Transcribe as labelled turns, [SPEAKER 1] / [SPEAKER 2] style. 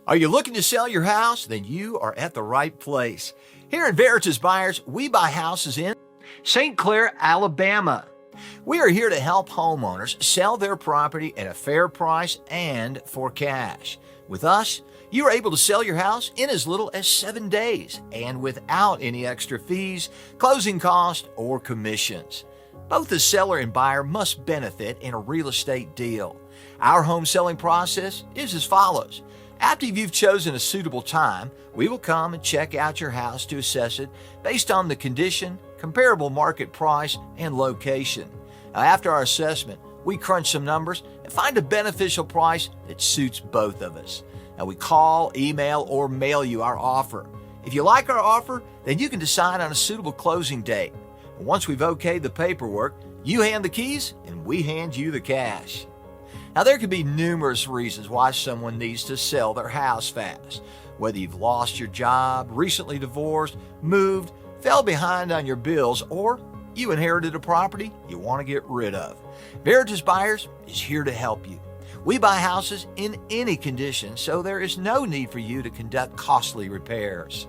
[SPEAKER 1] Are you looking to sell your house? Then you are at the right place. Here at Veritas Buyers, we buy houses in St. Clair, Alabama. We are here to help homeowners sell their property at a fair price and for cash. With us, you are able to sell your house in as little as 7 days and without any extra fees, closing costs, or commissions. Both the seller and buyer must benefit in a real estate deal. Our home selling process is as follows. After you've chosen a suitable time, we will come and check out your house to assess it based on the condition, comparable market price, and location. Now, after our assessment, we crunch some numbers and find a beneficial price that suits both of us. Now, we call, email, or mail you our offer. If you like our offer, then you can decide on a suitable closing date. Once we've okayed the paperwork, you hand the keys and we hand you the cash. Now, there could be numerous reasons why someone needs to sell their house fast. Whether you've lost your job, recently divorced, moved, fell behind on your bills, or you inherited a property you want to get rid of. Veritas Buyers is here to help you. We buy houses in any condition, so there is no need for you to conduct costly repairs.